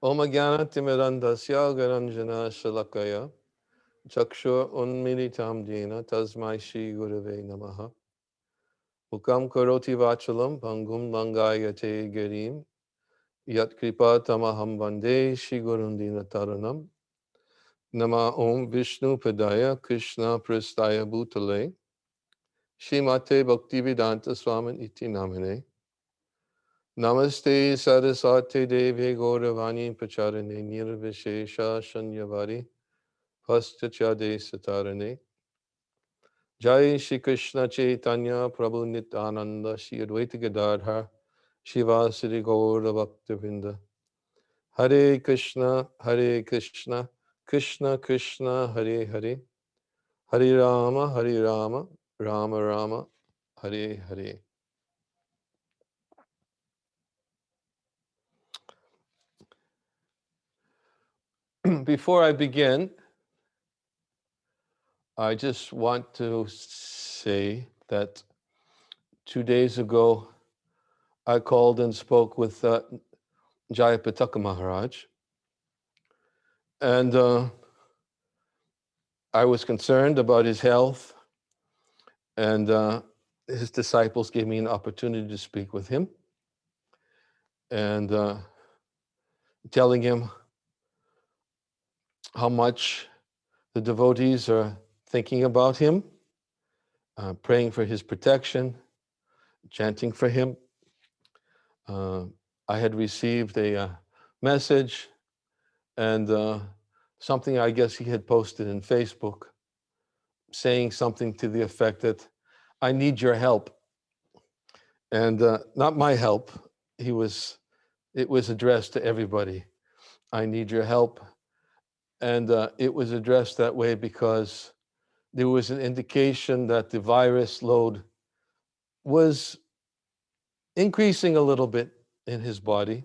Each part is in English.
Om Jnana Timirandasya Garanjana Shalakaya Chakshur Unmilitam Jena Tasmai Shri Gurave Namaha Ukam Karoti Vachalam Pangum Langayate Girim Yat Kripa Tamaham Vande Shri Gurundina Taranam Nama Om Vishnu Padaya Krishna Prastaya Bhutale Shrimate Bhaktivedanta Swamin Iti Namane Namaste Sarasate Devi Gauravani Pacharane Nirvishesha Shanyavari Paschachade Satarane Jai Shri Krishna Chaitanya Prabhu Nityananda Shri Advaita Gadadhar Shiva Sri Gaura Bhaktavinda Hare Krishna Krishna Krishna Hare Hare Hare Rama Rama Rama Hare Hare. Before I begin, I just want to say that 2 days ago I called and spoke with Jayapataka Maharaj, and I was concerned about his health, and his disciples gave me an opportunity to speak with him, and telling him how much the devotees are thinking about him, praying for his protection, chanting for him. I had received a message and something I guess he had posted in Facebook, saying something to the effect that I need your help. And not my help. It was addressed to everybody. I need your help. And it was addressed that way because there was an indication that the virus load was increasing a little bit in his body.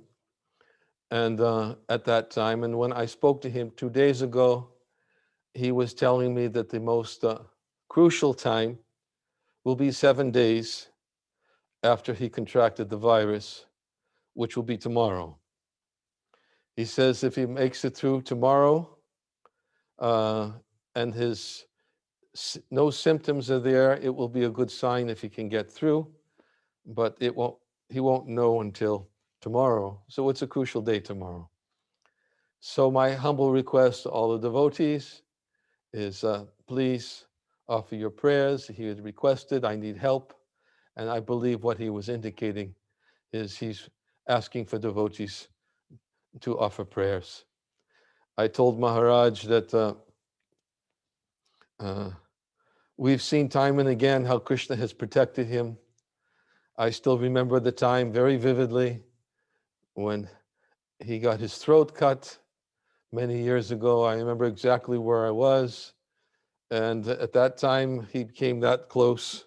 And at that time, and when I spoke to him 2 days ago, he was telling me that the most crucial time will be 7 days after he contracted the virus, which will be tomorrow. He says if he makes it through tomorrow and his no symptoms are there, it will be a good sign if he can get through, but he won't know until tomorrow. So it's a crucial day tomorrow. So my humble request to all the devotees is please offer your prayers. He had requested, I need help. And I believe what he was indicating is he's asking for devotees to offer prayers. I told Maharaj that we've seen time and again how Krishna has protected him. I still remember the time very vividly when he got his throat cut many years ago. I remember exactly where I was. And at that time, he came that close.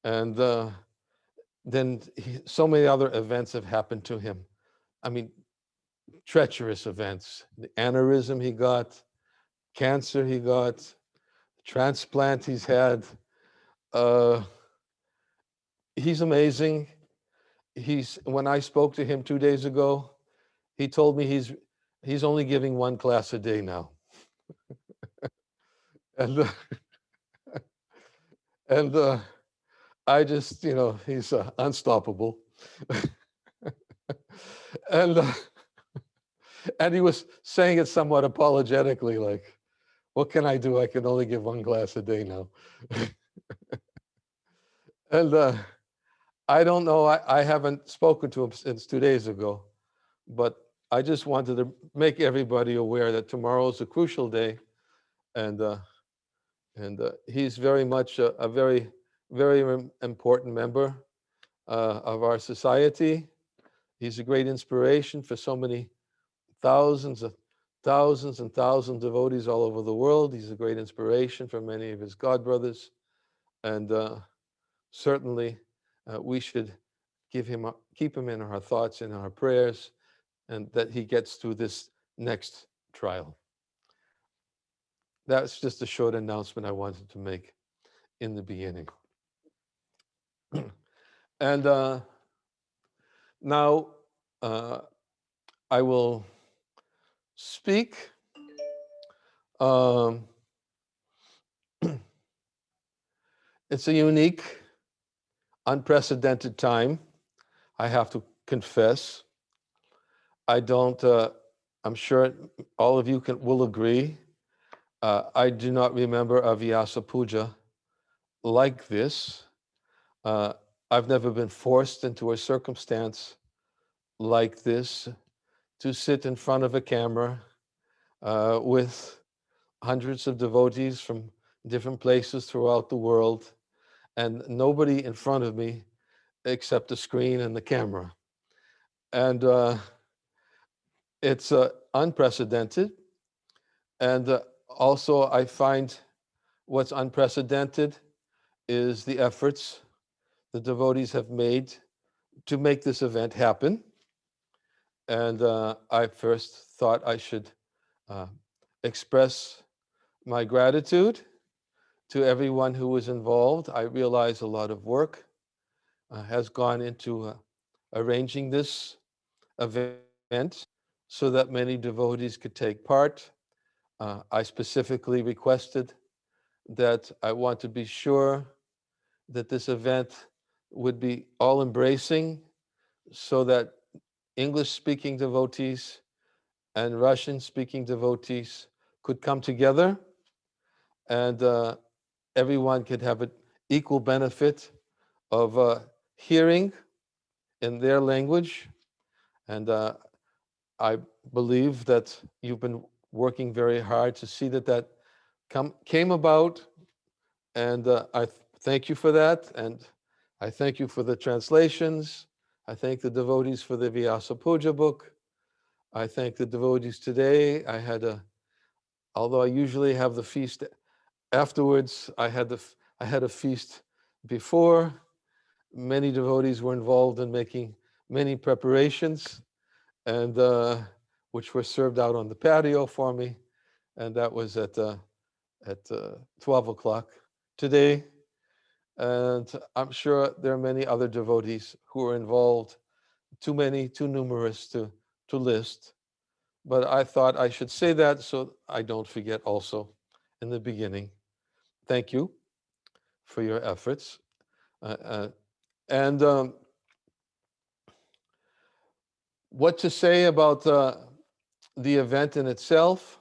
And then so many other events have happened to him. I mean, treacherous events. The aneurysm he got, cancer he got, transplant he's had. He's amazing. When I spoke to him 2 days ago, he told me he's only giving 1 class a day now. And and I just, he's unstoppable. and and he was saying it somewhat apologetically, like, what can I do? I can only give 1 class a day now. And I don't know, I haven't spoken to him since 2 days ago, but I just wanted to make everybody aware that tomorrow is a crucial day, and he's very much a very, very important member of our society. He's a great inspiration for so many thousands and thousands of devotees all over the world. He's a great inspiration for many of his god brothers, and certainly we should keep him in our thoughts, in our prayers, and that he gets through this next trial. That's just a short announcement I wanted to make in the beginning. And now I will speak. Um, it's a unique, unprecedented time, I have to confess. I don't, I'm sure all of you will agree. I do not remember a Vyasa Puja like this. Uh, I've never been forced into a circumstance like this to sit in front of a camera with hundreds of devotees from different places throughout the world, and nobody in front of me except the screen and the camera. And it's unprecedented. And also, I find what's unprecedented is the efforts the devotees have made to make this event happen. And I first thought I should uh, express my gratitude to everyone who was involved. I realize a lot of work has gone into arranging this event so that many devotees could take part. I specifically requested that I want to be sure that this event would be all embracing so that English speaking devotees and Russian speaking devotees could come together and everyone could have an equal benefit of hearing in their language. And I believe that you've been working very hard to see that that came about. And I thank you for that. And I thank you for the translations. I thank the devotees for the Vyasa Puja book. I thank the devotees today. Although I usually have the feast afterwards, I had a feast before. Many devotees were involved in making many preparations, and which were served out on the patio for me, and that was at 12 o'clock today. And I'm sure there are many other devotees who are involved, too many, too numerous to list. But I thought I should say that so I don't forget also in the beginning. Thank you for your efforts. And what to say about the event in itself?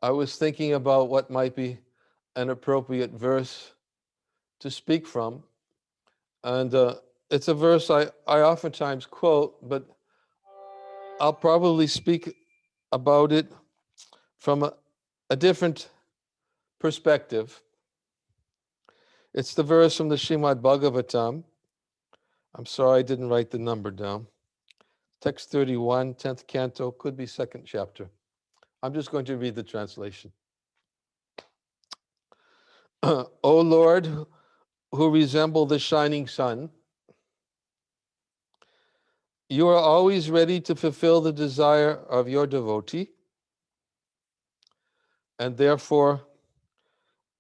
I was thinking about what might be an appropriate verse to speak from. And it's a verse I oftentimes quote, but I'll probably speak about it from a different perspective. It's the verse from the Srimad Bhagavatam. I'm sorry I didn't write the number down. Text 31, 10th canto, could be second chapter. I'm just going to read the translation. O Lord, who resemble the shining sun, you are always ready to fulfill the desire of your devotee, and therefore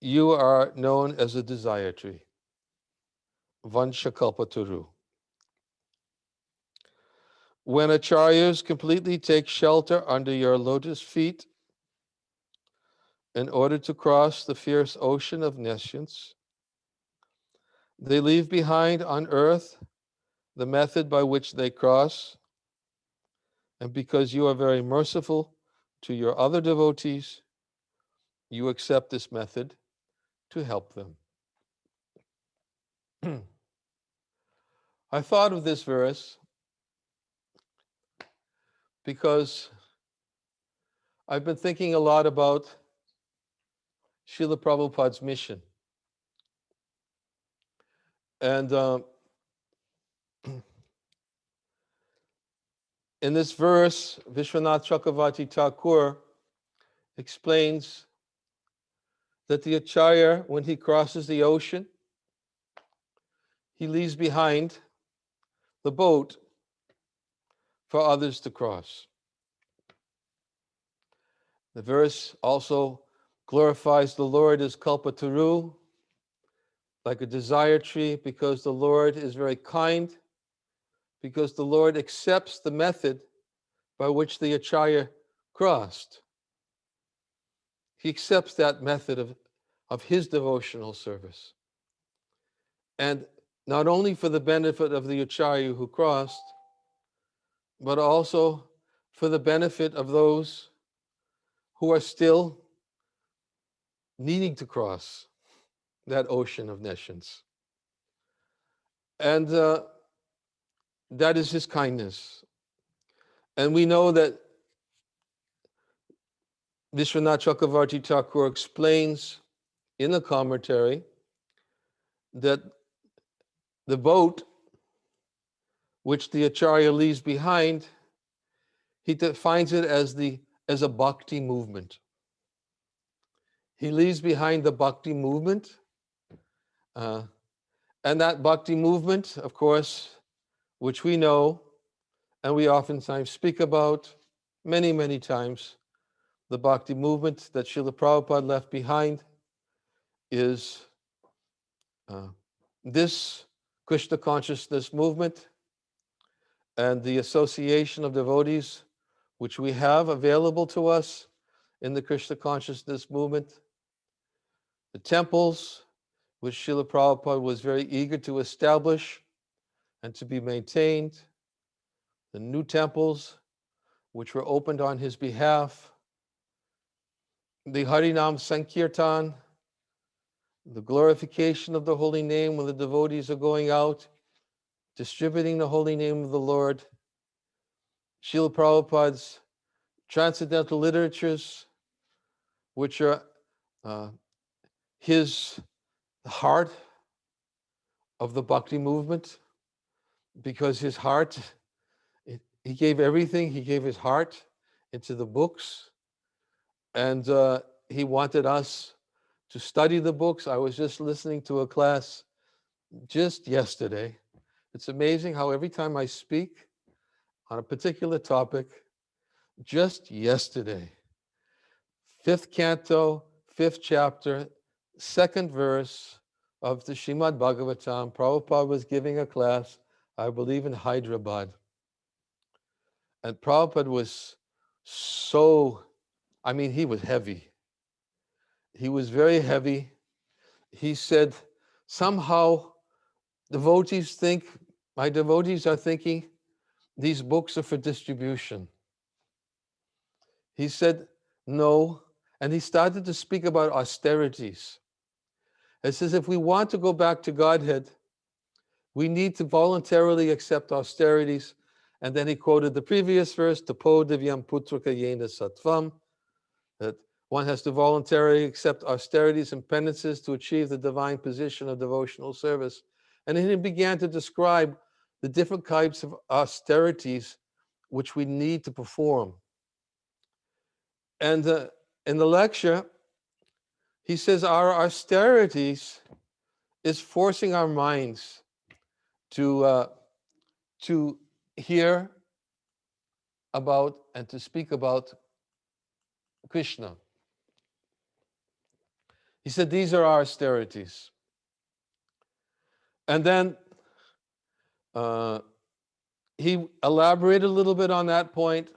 you are known as a desire tree. Vanshakalpaturu. When acharyas completely take shelter under your lotus feet in order to cross the fierce ocean of nescience, they leave behind on earth the method by which they cross, and because you are very merciful to your other devotees, you accept this method to help them. I thought of this verse because I've been thinking a lot about Srila Prabhupada's mission. And in this verse, Vishwanath Chakravarti Thakur explains that the Acharya, when he crosses the ocean, he leaves behind the boat for others to cross. The verse also glorifies the Lord as Kalpataru, like a desire tree, because the Lord is very kind, because the Lord accepts the method by which the Acharya crossed. He accepts that method of his devotional service. And not only for the benefit of the Acharya who crossed, but also for the benefit of those who are still needing to cross that ocean of nescience. And that is his kindness. And we know that Vishwanath Chakravarti Thakur explains in the commentary that the boat which the Acharya leaves behind, he defines it as a bhakti movement. He leaves behind the bhakti movement. And that bhakti movement, of course, which we know and we oftentimes speak about many, many times, the bhakti movement that Srila Prabhupada left behind is this Krishna consciousness movement and the association of devotees which we have available to us in the Krishna consciousness movement, the temples which Srila Prabhupada was very eager to establish and to be maintained, the new temples which were opened on his behalf, the Harinam Sankirtan, the glorification of the holy name when the devotees are going out, distributing the holy name of the Lord, Srila Prabhupada's transcendental literatures, which are his heart of the bhakti movement, because his heart, he gave everything, he gave his heart into the books, and he wanted us to study the books. I was just listening to a class just yesterday. It's amazing how every time I speak on a particular topic, just yesterday, 5th canto, 5th chapter, 2nd verse of the Srimad Bhagavatam, Prabhupada was giving a class, I believe in Hyderabad. And Prabhupada was he was heavy. He was very heavy. He said, somehow my devotees are thinking these books are for distribution. He said, no. And he started to speak about austerities. It says, if we want to go back to Godhead, we need to voluntarily accept austerities. And then he quoted the previous verse, Tapo Divyam Putraka Yena Sattvam, that one has to voluntarily accept austerities and penances to achieve the divine position of devotional service. And then he began to describe the different types of austerities which we need to perform. And in the lecture, he says our austerities is forcing our minds to hear about and to speak about Krishna. He said these are our austerities. And then he elaborated a little bit on that point.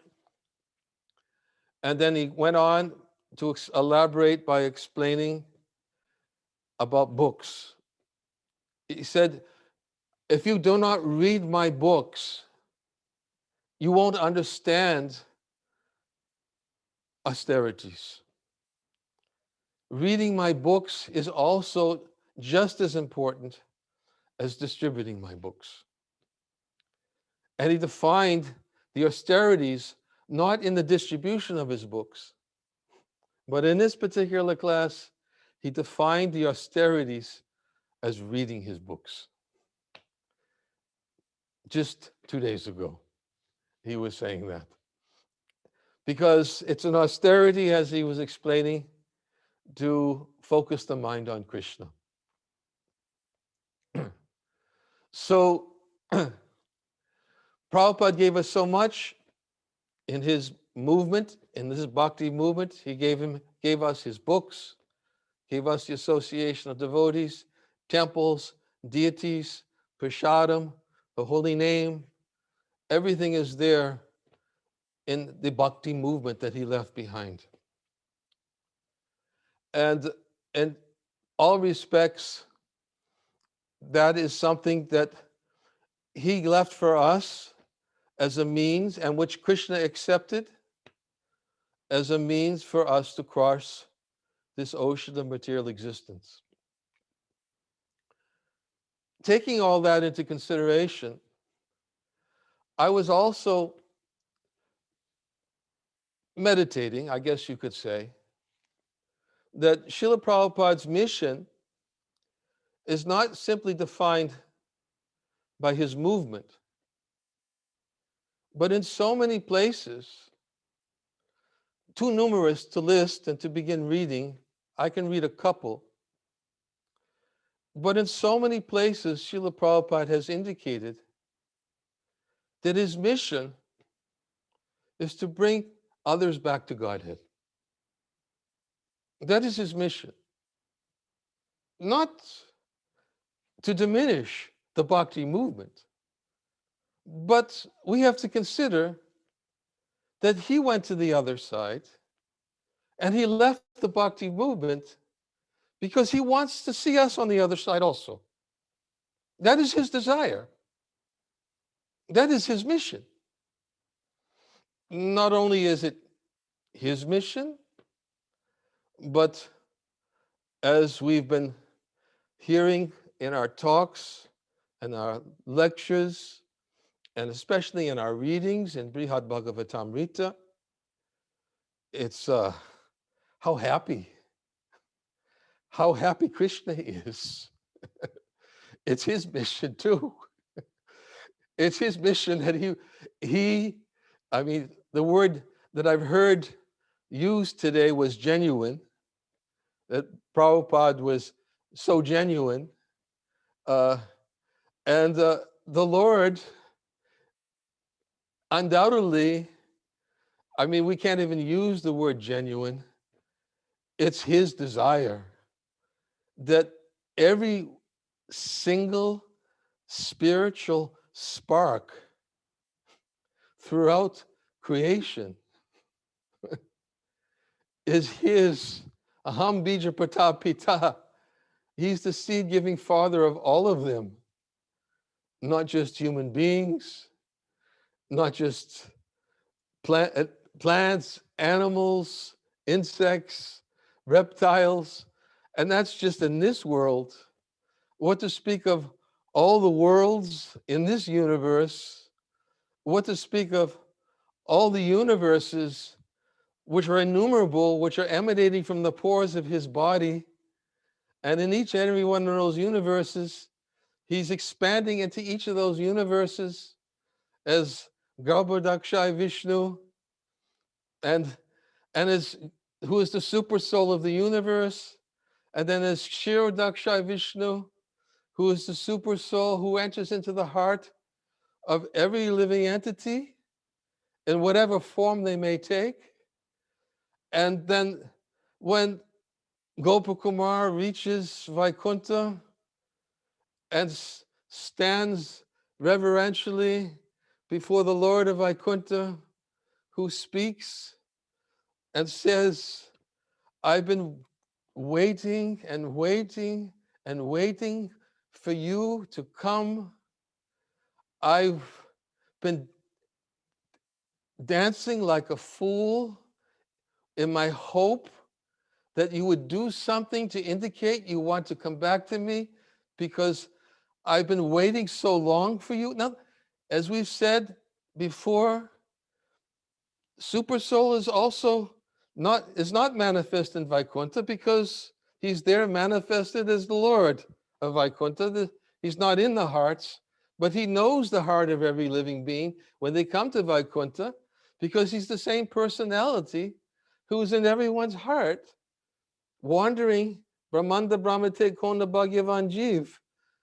And then he went on to elaborate by explaining about books. He said, if you do not read my books, you won't understand austerities. Reading my books is also just as important as distributing my books. And he defined the austerities not in the distribution of his books, but in this particular class, he defined the austerities as reading his books. Just 2 days ago, he was saying that. Because it's an austerity, as he was explaining, to focus the mind on Krishna. So, Prabhupada gave us so much in his movement, in this bhakti movement. He gave us his books, gave us the association of devotees, temples, deities, prasadam, the holy name. Everything is there in the bhakti movement that he left behind. And in all respects, that is something that he left for us as a means, and which Krishna accepted as a means for us to cross this ocean of material existence. Taking all that into consideration, I was also meditating, I guess you could say, that Srila Prabhupada's mission is not simply defined by his movement, but in so many places, too numerous to list and to begin reading. I can read a couple. But in so many places, Srila Prabhupada has indicated that his mission is to bring others back to Godhead. That is his mission. Not to diminish the bhakti movement, but we have to consider that he went to the other side and he left the bhakti movement because he wants to see us on the other side also. That is his desire. That is his mission. Not only is it his mission, but as we've been hearing in our talks and our lectures, and especially in our readings in Brihad Bhagavatamrita, it's how happy Krishna is. It's his mission too. It's his mission that I mean, the word that I've heard used today was genuine, that Prabhupada was so genuine. And the Lord, undoubtedly, I mean, we can't even use the word genuine. It's his desire that every single spiritual spark throughout creation is his. Aham bija prata pita. He's the seed-giving father of all of them, not just human beings, not just plants, animals, insects, reptiles, and that's just in this world. What to speak of all the worlds in this universe, what to speak of all the universes which are innumerable, which are emanating from the pores of his body. And in each and every one of those universes, he's expanding into each of those universes as Garbhodakshai Vishnu, and as who is the super soul of the universe, and then as Kshirodakshai Vishnu, who is the super soul who enters into the heart of every living entity in whatever form they may take. And then when Gopakumar reaches Vaikuntha and stands reverentially before the Lord of Vaikuntha, who speaks and says, I've been waiting and waiting and waiting for you to come. I've been dancing like a fool in my hope that you would do something to indicate you want to come back to me, because I've been waiting so long for you. Now, as we've said before, Super Soul is also not manifest in Vaikuntha because he's there manifested as the Lord of Vaikuntha. He's not in the hearts, but he knows the heart of every living being when they come to Vaikuntha, because he's the same personality who's in everyone's heart, wandering Brahmanda Brahmate Konda Bhagyavan Jeev,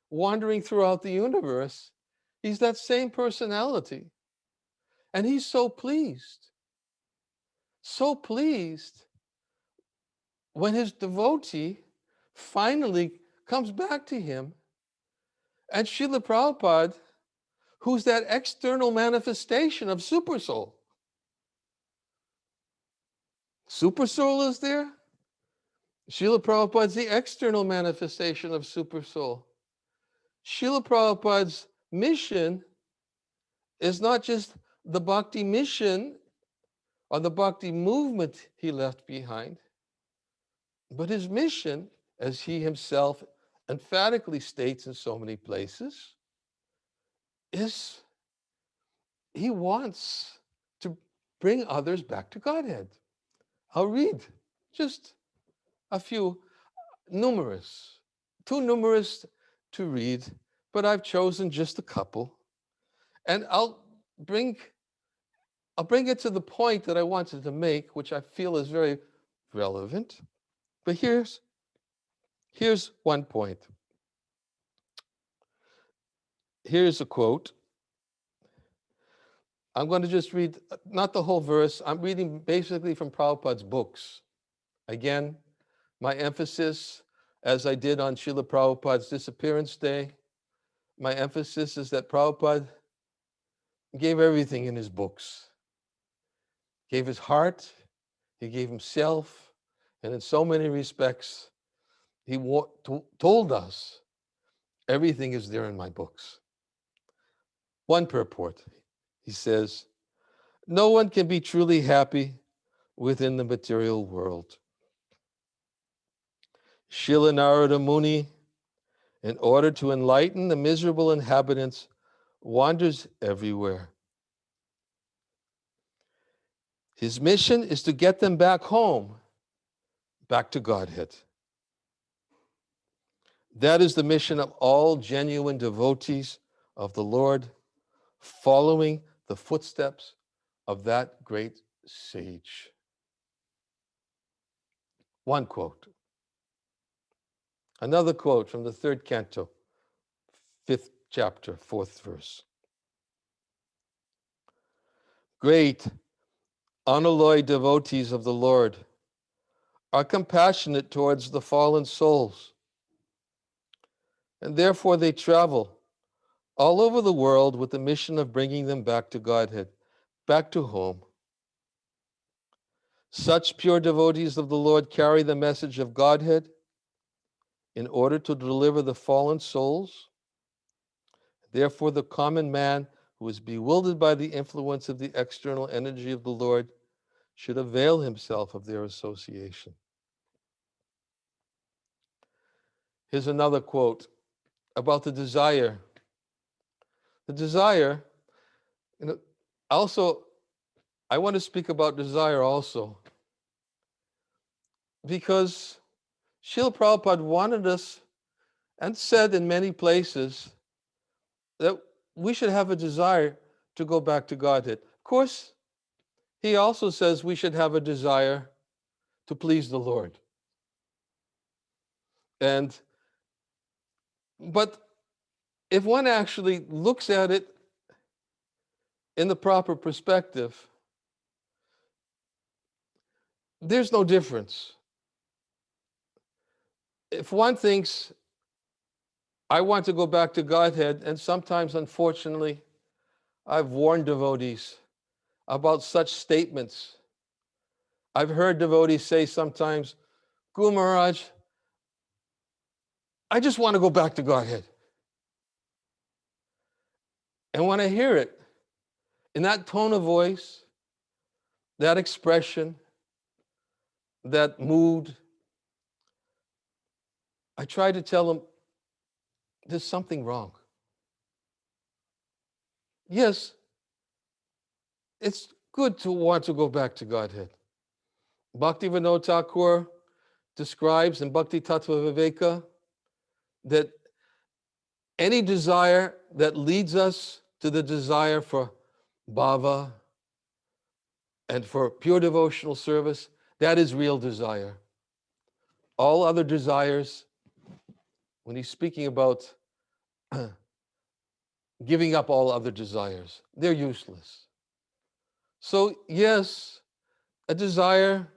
wandering throughout the universe. He's that same personality. And he's so pleased when his devotee finally comes back to him. And Srila Prabhupada, who's that external manifestation of Super Soul, Supersoul is there. Srila Prabhupada is the external manifestation of Supersoul. Srila Prabhupada's mission is not just the bhakti mission or the bhakti movement he left behind, but his mission, as he himself emphatically states in so many places, is he wants to bring others back to Godhead. I'll read just a few, too numerous to read, but I've chosen just a couple. And I'll bring it to the point that I wanted to make, which I feel is very relevant. But here's one point. Here's a quote. I'm going to just read, not the whole verse. I'm reading basically from Prabhupada's books. Again, my emphasis, as I did on Srila Prabhupada's disappearance day, my emphasis is that Prabhupada gave everything in his books. He gave his heart, he gave himself, and in so many respects, he told us, everything is there in my books. One purport, he says, no one can be truly happy within the material world. Srila Narada Muni, in order to enlighten the miserable inhabitants, wanders everywhere. His mission is to get them back home, back to Godhead. That is the mission of all genuine devotees of the Lord, following the footsteps of that great sage. One quote. Another quote from the 3rd canto, 5th chapter, 4th verse. Great, unalloyed devotees of the Lord are compassionate towards the fallen souls, and therefore they travel all over the world with the mission of bringing them back to Godhead, back to home. Such pure devotees of the Lord carry the message of Godhead in order to deliver the fallen souls. Therefore, the common man who is bewildered by the influence of the external energy of the Lord should avail himself of their association. Here's another quote about the desire. The desire, also, I want to speak about desire also, because Srila Prabhupada wanted us and said in many places that we should have a desire to go back to Godhead. Of course, he also says we should have a desire to please the Lord. But if one actually looks at it in the proper perspective, there's no difference. If one thinks, I want to go back to Godhead, and sometimes, unfortunately, I've warned devotees about such statements. I've heard devotees say sometimes, Guru Maharaj, I just want to go back to Godhead. And when I hear it, in that tone of voice, that expression, that mood, I try to tell them, there's something wrong. Yes, it's good to want to go back to Godhead. Bhaktivinoda Thakur describes in Bhakti Tattva Viveka that any desire that leads us to the desire for bhava and for pure devotional service, that is real desire. All other desires, when he's speaking about giving up all other desires, they're useless. So yes, a desire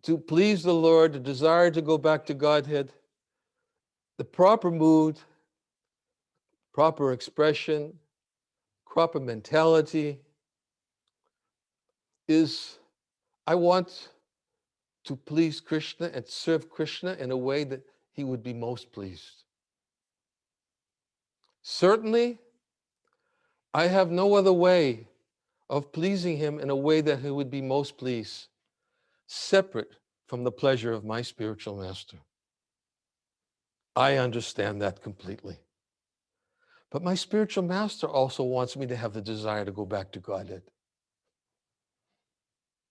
to please the Lord, a desire to go back to Godhead, the proper mood, proper expression, proper mentality is, I want to please Krishna and serve Krishna in a way that he would be most pleased. Certainly, I have no other way of pleasing him in a way that he would be most pleased, separate from the pleasure of my spiritual master. I understand that completely. But my spiritual master also wants me to have the desire to go back to Godhead.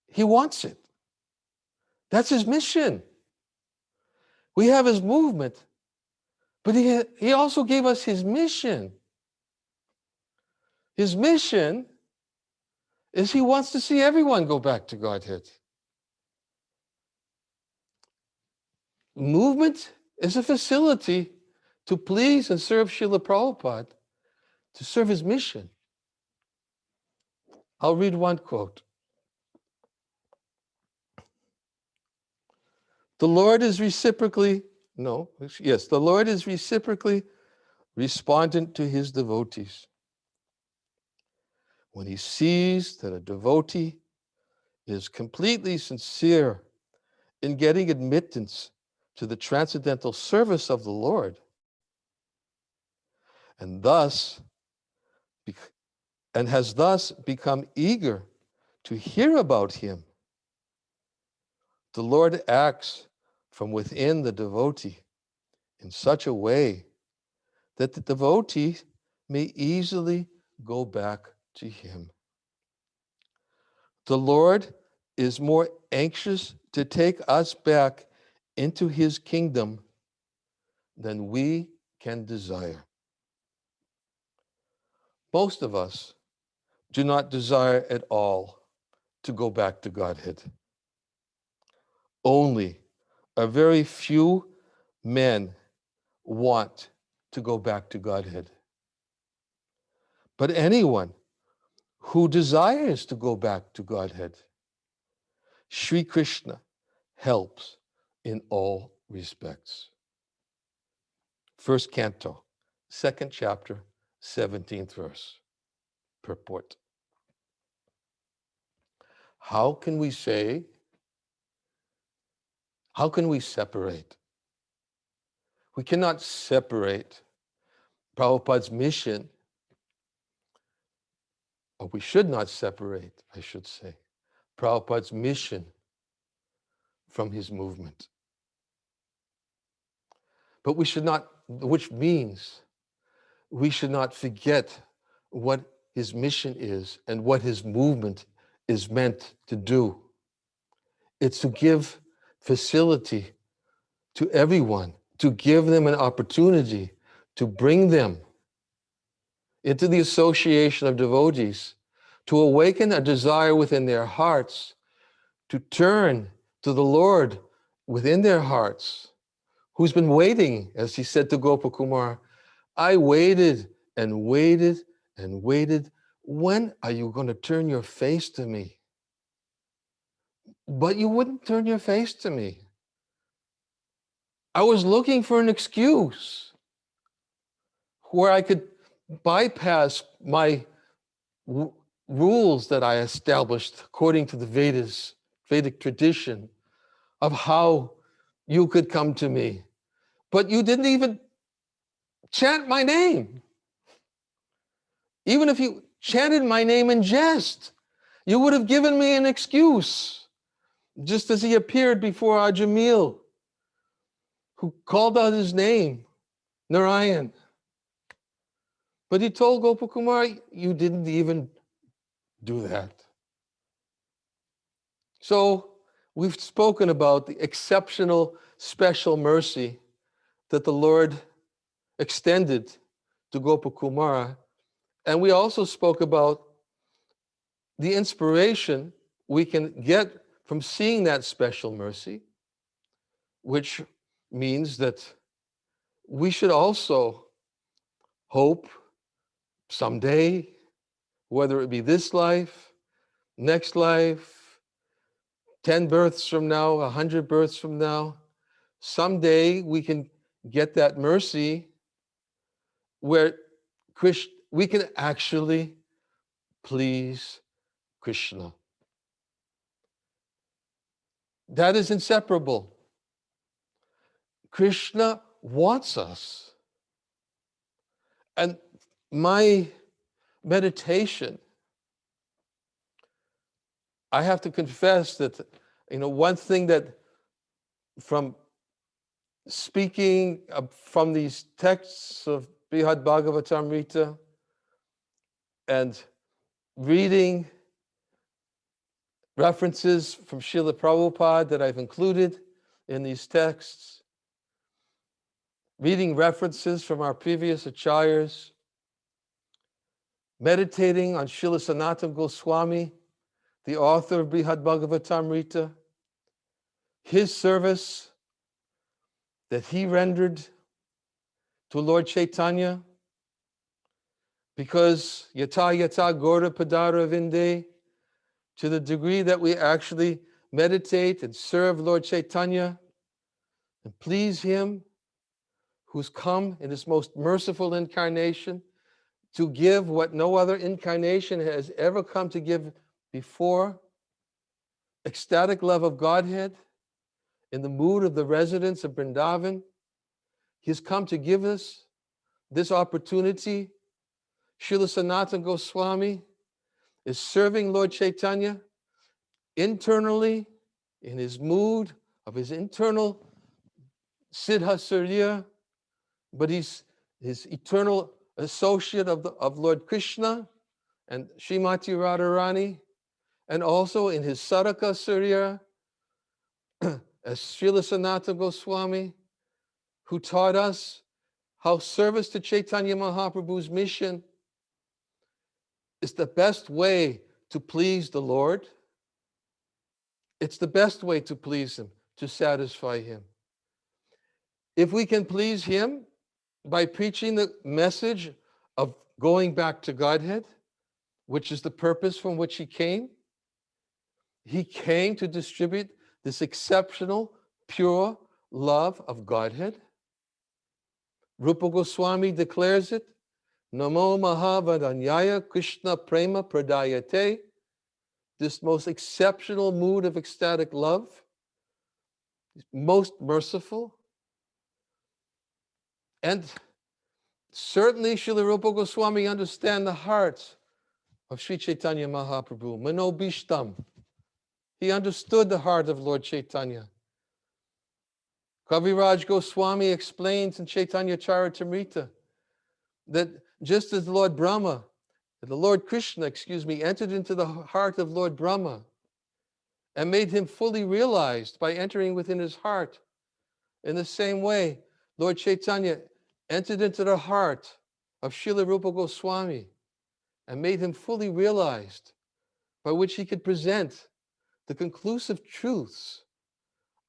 He wants it. That's his mission. We have his movement, but he also gave us his mission. His mission is he wants to see everyone go back to Godhead. Movement is a facility to please and serve Srila Prabhupada, to serve his mission. I'll read one quote. The Lord is reciprocally respondent to his devotees. When he sees that a devotee is completely sincere in getting admittance to the transcendental service of the Lord, and has thus become eager to hear about him, the Lord acts from within the devotee in such a way that the devotee may easily go back to him. The Lord is more anxious to take us back into his kingdom than we can desire. Most of us do not desire at all to go back to Godhead. Only a very few men want to go back to Godhead. But anyone who desires to go back to Godhead, Sri Krishna helps in all respects. First canto, second chapter, 17th verse. Purport. How can we separate We cannot separate Prabhupada's mission, or we should not separate, I should say, Prabhupada's mission from his movement. But we should not, which means we should not forget what his mission is and what his movement is meant to do. It's to give facility to everyone, to give them an opportunity, to bring them into the association of devotees, to awaken a desire within their hearts, to turn to the Lord within their hearts, who's been waiting, as he said to Gopakumar, I waited and waited and waited. When are you going to turn your face to me? But you wouldn't turn your face to me. I was looking for an excuse where I could bypass my rules that I established according to the Vedas, Vedic tradition of how you could come to me. But you didn't even chant my name. Even if you chanted my name in jest, you would have given me an excuse, just as he appeared before Ajamil, who called out his name, Narayan. But he told Gopakumar, you didn't even do that. So we've spoken about the exceptional, special mercy that the Lord extended to Gopakumara. And we also spoke about the inspiration we can get from seeing that special mercy, which means that we should also hope someday, whether it be this life, next life, 10 births from now, 100 births from now, someday we can get that mercy where we can actually please Krishna. That is inseparable. Krishna wants us. And my meditation, I have to confess that, one thing that from speaking from these texts of Brihad Bhagavatamrita and reading references from Srila Prabhupada that I've included in these texts, reading references from our previous acharyas, meditating on Srila Sanatana Goswami, the author of Brihad Bhagavatamrita, his service that he rendered to Lord Chaitanya, because yata yata gora padara vinde, to the degree that we actually meditate and serve Lord Chaitanya and please him, who's come in his most merciful incarnation to give what no other incarnation has ever come to give before, ecstatic love of Godhead in the mood of the residents of Vrindavan. He's come to give us this opportunity. Srila Sanatana Goswami is serving Lord Chaitanya internally in his mood of his internal Siddha Surya, but he's his eternal associate of Lord Krishna and Srimati Radharani, and also in his Sadhaka Surya as Srila Sanatana Goswami, who taught us how service to Chaitanya Mahaprabhu's mission is the best way to please the Lord. It's the best way to please him, to satisfy him. If we can please him by preaching the message of going back to Godhead, which is the purpose from which he came to distribute this exceptional, pure love of Godhead. Rupa Goswami declares it, Namo Mahavadanyaya Krishna Prema Pradayate, this most exceptional mood of ecstatic love, most merciful. And certainly Srila Rupa Goswami understand the heart of Sri Chaitanya Mahaprabhu, Manobishtam. He understood the heart of Lord Chaitanya. Kaviraj Goswami explains in Chaitanya Charitamrita that just as the Lord Krishna, entered into the heart of Lord Brahma and made him fully realized by entering within his heart, in the same way, Lord Chaitanya entered into the heart of Srila Rupa Goswami and made him fully realized, by which he could present the conclusive truths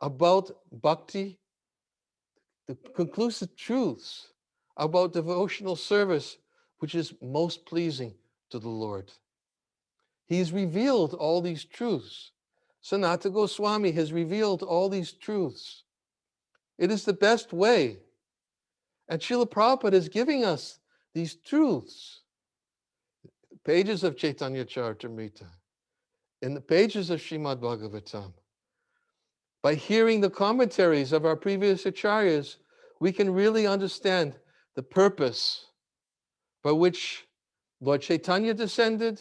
about bhakti, the conclusive truths about devotional service, which is most pleasing to the Lord. He's revealed all these truths. Sanatana Goswami has revealed all these truths. It is the best way. And Srila Prabhupada is giving us these truths. The pages of Chaitanya Charitamrita, in the pages of Srimad Bhagavatam. By hearing the commentaries of our previous acharyas, we can really understand the purpose by which Lord Chaitanya descended,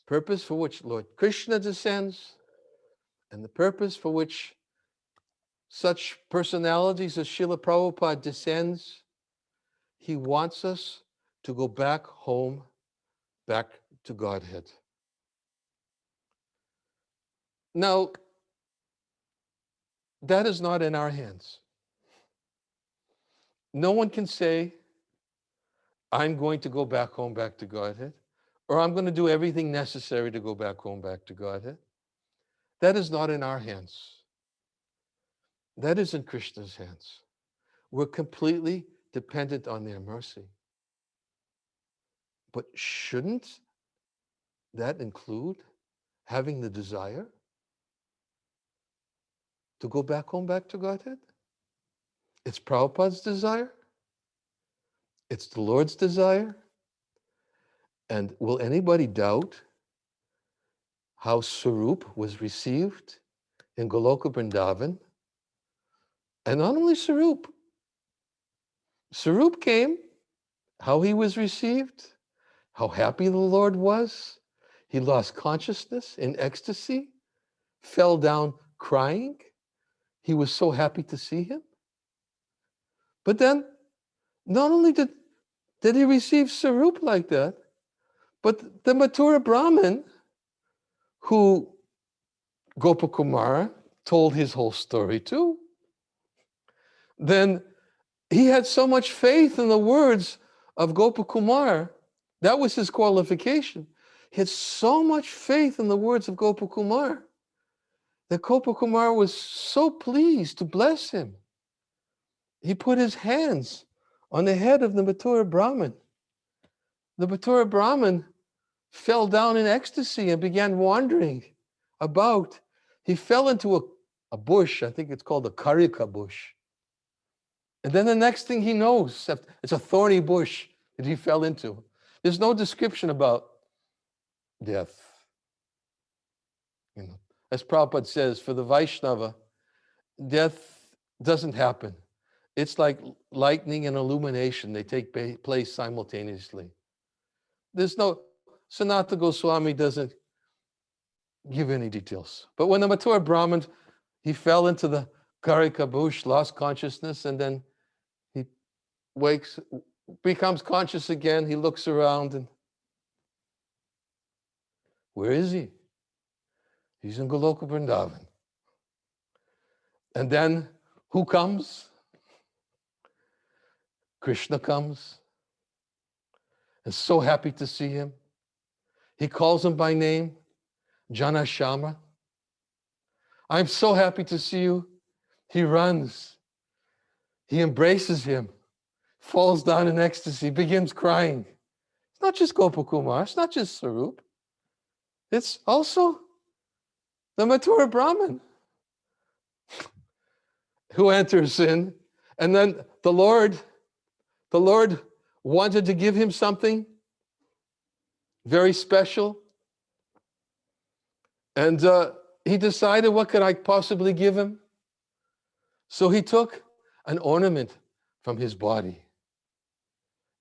purpose for which Lord Krishna descends, and the purpose for which such personalities as Srila Prabhupada descends. He wants us to go back home, back to Godhead. Now, that is not in our hands. No one can say, I'm going to go back home, back to Godhead, or I'm going to do everything necessary to go back home, back to Godhead. That is not in our hands. That is in Krishna's hands. We're completely dependent on their mercy. But shouldn't that include having the desire to go back home, back to Godhead? It's Prabhupada's desire. It's the Lord's desire. And will anybody doubt how Sarup was received in Goloka Vrindavan. And not only Sarup. Sarup came, how he was received, how happy the Lord was. He lost consciousness in ecstasy, fell down crying. He was so happy to see him. But then, not only did he receive Sarup like that, but the Mathura Brahmin, who Gopakumara told his whole story to, then he had so much faith in the words of Gopakumar. That was his qualification. He had so much faith in the words of Gopakumar that Gopakumar was so pleased to bless him. He put his hands on the head of the Mathura Brahmin. The Mathura Brahmin fell down in ecstasy and began wandering about. He fell into a bush, I think it's called a karika bush. And then the next thing he knows, it's a thorny bush that he fell into. There's no description about death. As Prabhupada says, for the Vaishnava, death doesn't happen. It's like lightning and illumination. They take place simultaneously. There's no, Sanatana Goswami doesn't give any details. But when the Mathura Brahmin, he fell into the karika bush, lost consciousness, and then he wakes, becomes conscious again. He looks around and where is he? He's in Goloka Vrindavan. And then who comes? Krishna comes. And so happy to see him. He calls him by name, Janashama. I'm so happy to see you. He runs. He embraces him, falls down in ecstasy, begins crying. It's not just Gopakumar, it's not just Sarup. It's also the Mathura Brahmin who enters in. And then the Lord wanted to give him something very special. And he decided, what could I possibly give him? So he took an ornament from his body.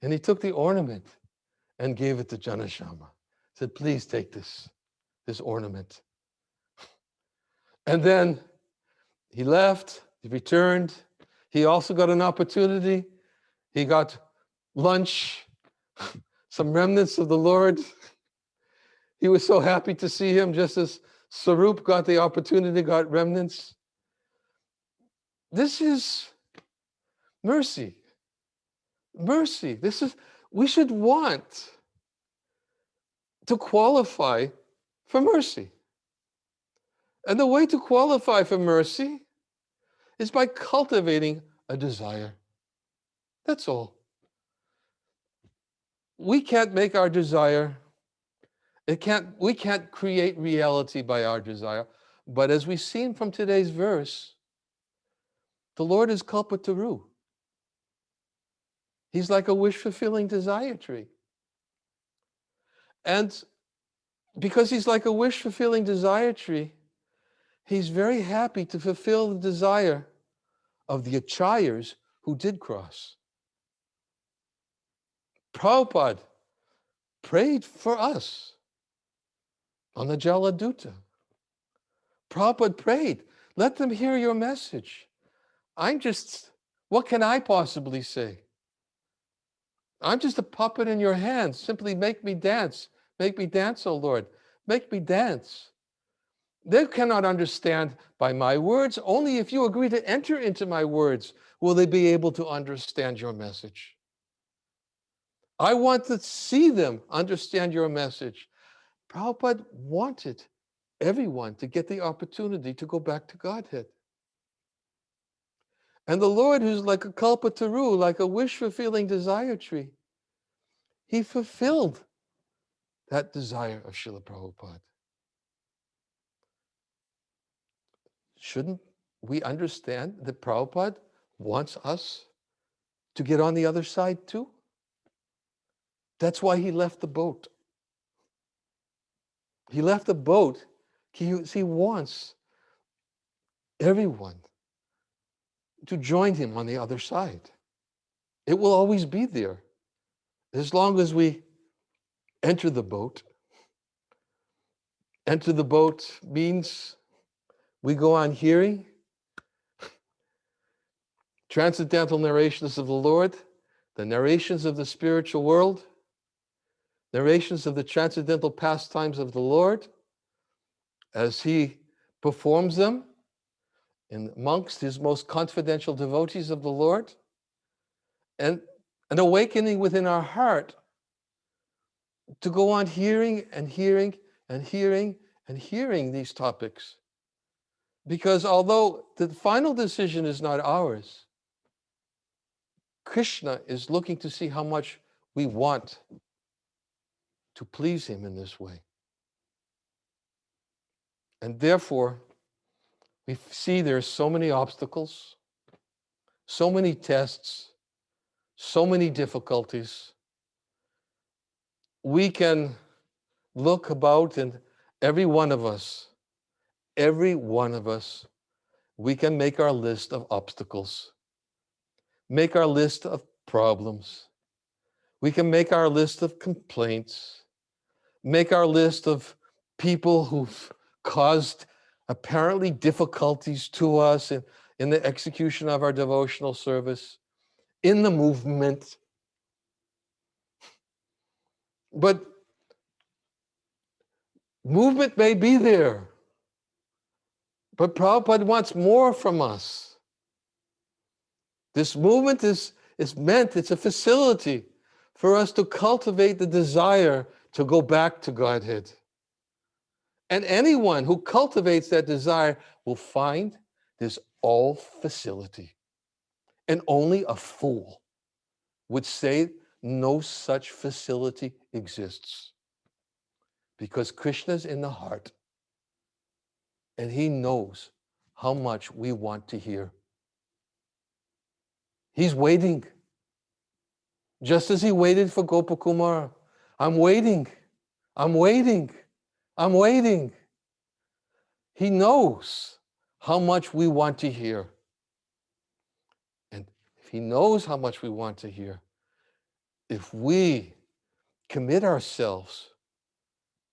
And he took the ornament and gave it to Janashama. Said, please take this ornament. And then he left, he returned. He also got an opportunity. He got lunch, some remnants of the Lord. He was so happy to see him, just as Sarup got the opportunity, got remnants. This is mercy. Mercy. We should want to qualify for mercy. And the way to qualify for mercy is by cultivating a desire. That's all. We can't make our desire. We can't create reality by our desire. But as we've seen from today's verse, the Lord is kalpataru. He's like a wish-fulfilling desire tree. And because he's like a wish-fulfilling desire tree, he's very happy to fulfill the desire of the Acharyas who did cross. Prabhupada prayed for us on the Jaladuta. Prabhupada prayed, let them hear your message. What can I possibly say? I'm just a puppet in your hands. Simply make me dance. Make me dance, O Lord. Make me dance. They cannot understand by my words. Only if you agree to enter into my words will they be able to understand your message. I want to see them understand your message. Prabhupada wanted everyone to get the opportunity to go back to Godhead. And the Lord, who's like a kalpataru, like a wish-fulfilling desire tree, he fulfilled that desire of Srila Prabhupada. Shouldn't we understand that Prabhupada wants us to get on the other side too? That's why he left the boat. He left the boat. He wants everyone to join him on the other side. It will always be there. As long as we enter the boat. Enter the boat means we go on hearing transcendental narrations of the Lord, the narrations of the spiritual world, narrations of the transcendental pastimes of the Lord as he performs them amongst his most confidential devotees of the Lord, and an awakening within our heart to go on hearing and hearing and hearing and hearing these topics. Because although the final decision is not ours, Krishna is looking to see how much we want to please him in this way. And therefore, we see there's so many obstacles, so many tests, so many difficulties. We can look about, and every one of us, we can make our list of obstacles, make our list of problems. We can make our list of complaints, make our list of people who've caused apparently difficulties to us in the execution of our devotional service, in the movement. But movement may be there, but Prabhupada wants more from us. This movement is meant, it's a facility for us to cultivate the desire to go back to Godhead. And anyone who cultivates that desire will find there's all facility. And only a fool would say no such facility exists. Because Krishna's in the heart. And he knows how much we want to hear. He's waiting. Just as he waited for Gopakumara. I'm waiting. I'm waiting. I'm waiting. He knows how much we want to hear. And if he knows how much we want to hear, if we commit ourselves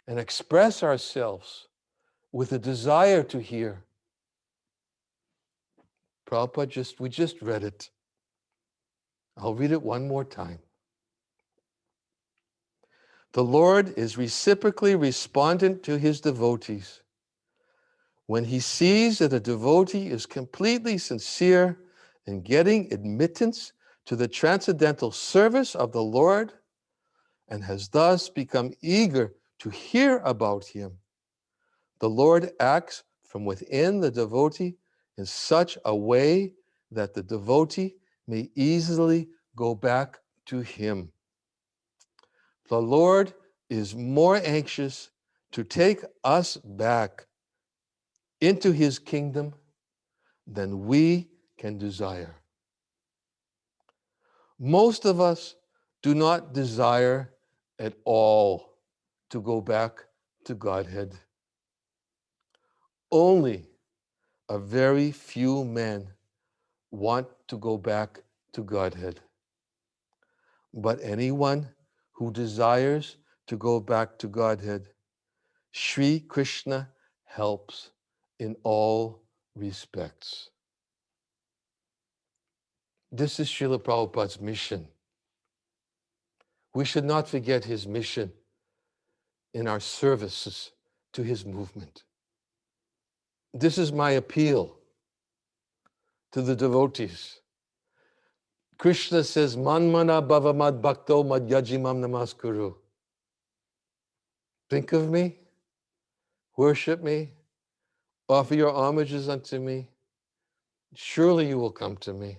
and express ourselves with a desire to hear, Prabhupada we just read it. I'll read it one more time. The Lord is reciprocally respondent to his devotees. When he sees that a devotee is completely sincere in getting admittance to the transcendental service of the Lord and has thus become eager to hear about him, the Lord acts from within the devotee in such a way that the devotee may easily go back to him. The Lord is more anxious to take us back into his kingdom than we can desire. Most of us do not desire at all to go back to Godhead. Only a very few men want to go back to Godhead. But anyone who desires to go back to Godhead, Sri Krishna helps in all respects. This is Srila Prabhupada's mission. We should not forget his mission in our services to his movement. This is my appeal to the devotees. Krishna says, Manmana bhava mad bhakto mad yajimam namaskuru. Think of me, worship me, offer your homages unto me. Surely you will come to me.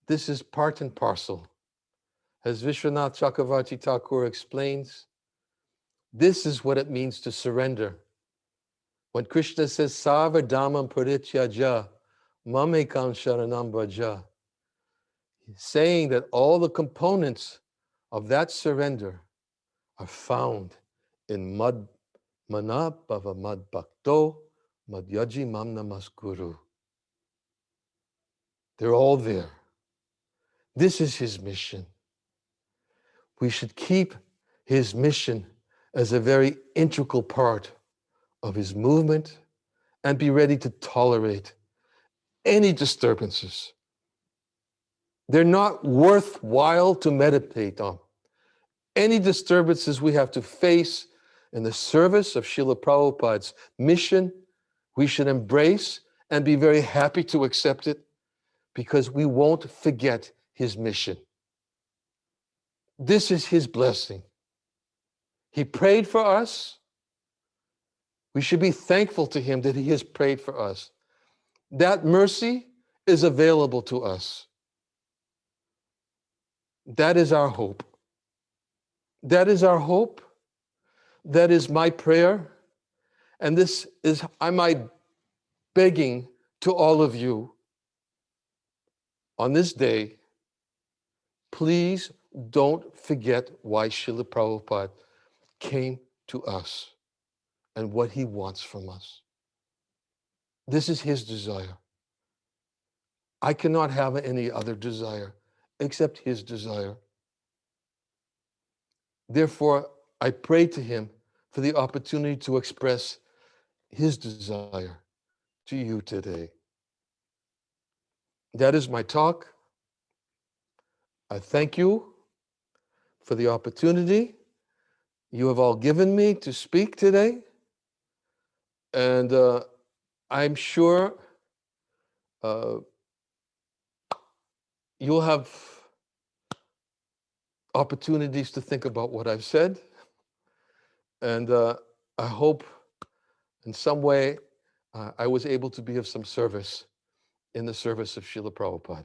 This is part and parcel. As Vishwanath Chakravarti Thakur explains, this is what it means to surrender. When Krishna says, Sarva Dhammam Parityaja, Mamekam Sharanam Braja, he's saying that all the components of that surrender are found in Mana Bhava Mad Bhakto Madhyaji Mam Namaskuru. They're all there. This is his mission. We should keep his mission as a very integral part of his movement and be ready to tolerate any disturbances. They're not worthwhile to meditate on. Any disturbances we have to face in the service of Srila Prabhupada's mission, we should embrace and be very happy to accept it because we won't forget his mission. This is his blessing. He prayed for us. We should be thankful to him that he has prayed for us. That mercy is available to us. That is our hope. That is our hope. That is my prayer. And this is my begging to all of you on this day. Please don't forget why Srila Prabhupada came to us and what he wants from us. This is his desire. I cannot have any other desire except his desire. Therefore, I pray to him for the opportunity to express his desire to you today. That is my talk. I thank you for the opportunity you have all given me to speak today. And I'm sure you'll have opportunities to think about what I've said. And I hope in some way I was able to be of some service in the service of Srila Prabhupada.